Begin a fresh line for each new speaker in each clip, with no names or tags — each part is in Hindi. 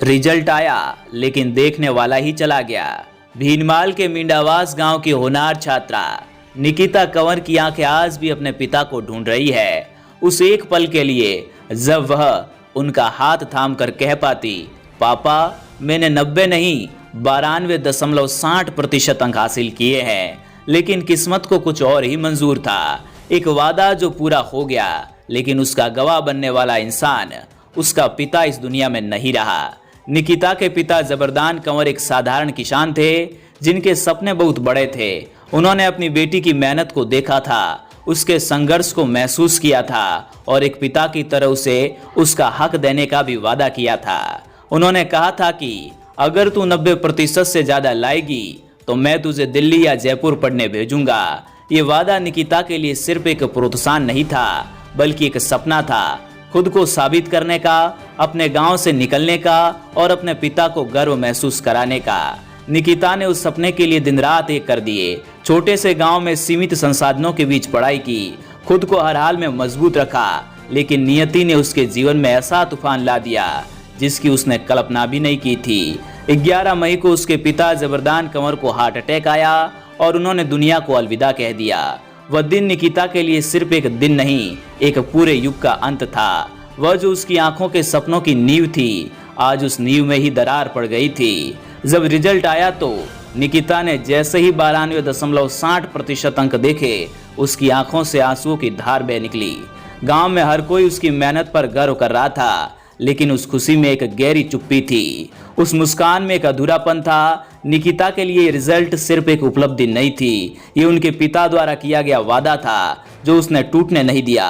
रिजल्ट आया लेकिन देखने वाला ही चला गया। भीनमाल के मिंडावास गांव की होनहार छात्रा निकिता कंवर की आंखें आज भी अपने पिता को ढूंढ रही है। उस एक पल के लिए जब वह उनका हाथ थाम कर कह पाती, पापा मैंने 90 नहीं 92.60% अंक हासिल किए हैं। लेकिन किस्मत को कुछ और ही मंजूर था। एक वादा जो पूरा हो गया, लेकिन उसका गवाह बनने वाला इंसान उसका पिता इस दुनिया में नहीं रहा। निकिता के पिता जबरदान कंवर एक साधारण किसान थे जिनके सपने बहुत बड़े थे। उन्होंने अपनी बेटी की मेहनत को देखा था, उसके संघर्ष को महसूस किया था और एक पिता की तरह उसे उसका हक देने का भी वादा किया था। उन्होंने कहा था कि अगर तू 90% से ज्यादा लाएगी तो मैं तुझे दिल्ली या जयपुर पढ़ने भेजूंगा। ये वादा निकिता के लिए सिर्फ एक प्रोत्साहन नहीं था, बल्कि एक सपना था, खुद को साबित करने का, अपने गांव से निकलने का और अपने पिता को गर्व महसूस कराने का। निकिता ने उस सपने के लिए दिन रात एक कर दिए। छोटे से गांव में सीमित संसाधनों के बीच पढ़ाई की, खुद को हर हाल में मजबूत रखा। लेकिन नियति ने उसके जीवन में ऐसा तूफान ला दिया जिसकी उसने कल्पना भी नहीं की थी। 11 मई को उसके पिता जबरदान कंवर को हार्ट अटैक आया और उन्होंने दुनिया को अलविदा कह दिया। वह दिन निकिता के लिए सिर्फ एक दिन नहीं, एक पूरे युग का अंत था। वह जो उसकी आंखों के सपनों की नींव थी, आज उस नींव में ही दरार पड़ गई थी। जब रिजल्ट आया तो निकिता ने जैसे ही 92.60% अंक देखे, उसकी आंखों से आंसुओं की धार बह निकली। गांव में हर कोई उसकी मेहनत पर गर्व कर रहा था, लेकिन उस खुशी में एक गहरी चुप्पी थी। उस मुस्कान में एक अधूरापन था। निकिता के लिए रिजल्ट सिर्फ एक उपलब्धि नहीं थी, ये उनके पिता द्वारा किया गया वादा था जो उसने टूटने नहीं दिया।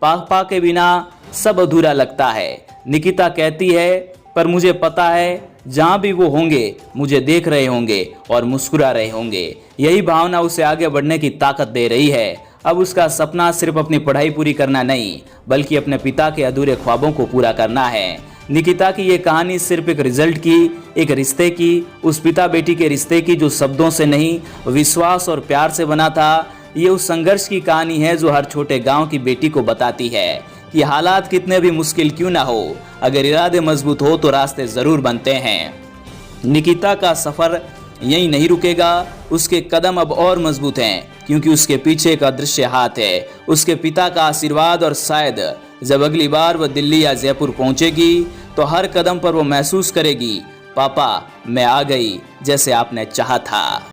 पापा के बिना सब अधूरा लगता है, निकिता कहती है, पर मुझे पता है जहाँ भी वो होंगे मुझे देख रहे होंगे और मुस्कुरा रहे होंगे। यही भावना उसे आगे बढ़ने की ताकत दे रही है। अब उसका सपना सिर्फ अपनी पढ़ाई पूरी करना नहीं, बल्कि अपने पिता के अधूरे ख्वाबों को पूरा करना है। निकिता की ये कहानी सिर्फ एक रिजल्ट की, एक रिश्ते की, उस पिता बेटी के रिश्ते की जो शब्दों से नहीं, विश्वास और प्यार से बना था। ये उस संघर्ष की कहानी है जो हर छोटे गांव की बेटी को बताती है कि हालात कितने भी मुश्किल क्यों ना हो, अगर इरादे मजबूत हो तो रास्ते जरूर बनते हैं। निकिता का सफर यहीं नहीं रुकेगा, उसके कदम अब और मजबूत हैं, क्योंकि उसके पीछे एक अदृश्य हाथ है, उसके पिता का आशीर्वाद। और शायद जब अगली बार वह दिल्ली या जयपुर पहुंचेगी तो हर कदम पर वो महसूस करेगी, पापा मैं आ गई, जैसे आपने चाहा था।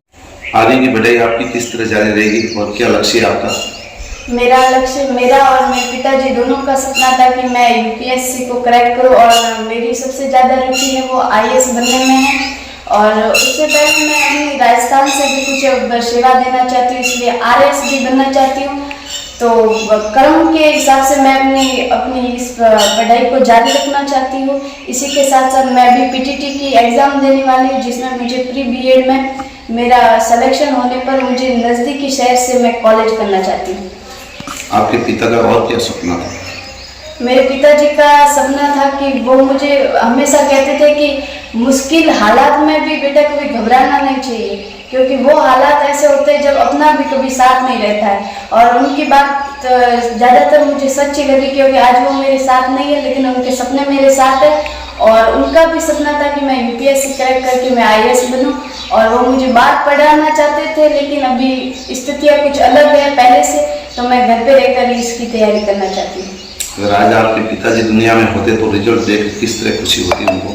आगे की बढ़ाई आपकी किस तरह जारी रहेगी और क्या लक्ष्य है आपका?
मेरा लक्ष्य, मेरा और मेरे पिताजी दोनों का सपना था कि मैं यूपीएससी को क्रैक करूं और मेरी सबसे ज़्यादा रुचि है वो आईएएस बनने में है। और उससे पहले मैं अपनी राजस्थान से भी कुछ सेवा देना चाहती हूँ, इसलिए आरएएस भी बनना चाहती हूँ। तो कर्म के हिसाब से मैं अपनी इस पढ़ाई को जारी रखना चाहती हूँ। इसी के साथ साथ मैं भी पीटीटी की एग्ज़ाम देने वाली हूँ, जिसमें मुझे प्री बीएड में मेरा सिलेक्शन होने पर मुझे नज़दीकी शहर से मैं कॉलेज करना चाहती हूँ।
आपके पिता का और क्या सपना था?
मेरे पिताजी का सपना था कि वो मुझे हमेशा कहते थे कि मुश्किल हालात में भी बेटा कभी घबराना नहीं चाहिए, क्योंकि वो हालात ऐसे होते हैं जब अपना भी कभी साथ नहीं रहता है। और उनकी बात ज़्यादातर मुझे सच्ची लगी, क्योंकि आज वो मेरे साथ नहीं है, लेकिन उनके सपने मेरे साथ है। और उनका भी सपना था कि मैं यूपीएससी क्रैक करके मैं आईएएस बनूं, और वो मुझे बात पढ़ाना चाहते थे, लेकिन अभी स्थितियाँ कुछ अलग है पहले से, तो मैं घर पे रहकर ही इसकी तैयारी करना चाहती हूँ।
अगर आज आपके पिताजी दुनिया में होते तो रिजल्ट देख किस तरह खुशी होती उनको?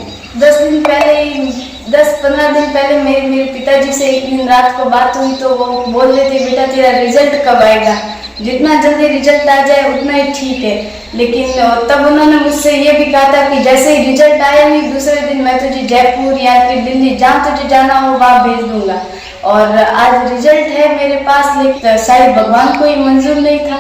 10-15 दिन पहले मेरे पिताजी से एक दिन रात को बात हुई, तो वो बोल रहे थे, बेटा तेरा रिजल्ट कब आएगा, जितना जल्दी रिजल्ट आ जाए उतना ही ठीक है। लेकिन तब उन्होंने मुझसे ये भी कहा था कि जैसे ही रिजल्ट आया नहीं, दूसरे दिन मैं तुझे जयपुर या फिर दिल्ली जहाँ तुझे जाना हो वहाँ भेज दूंगा। और आज रिजल्ट है मेरे पास, लेकिन शायद भगवान को ही मंजूर नहीं था।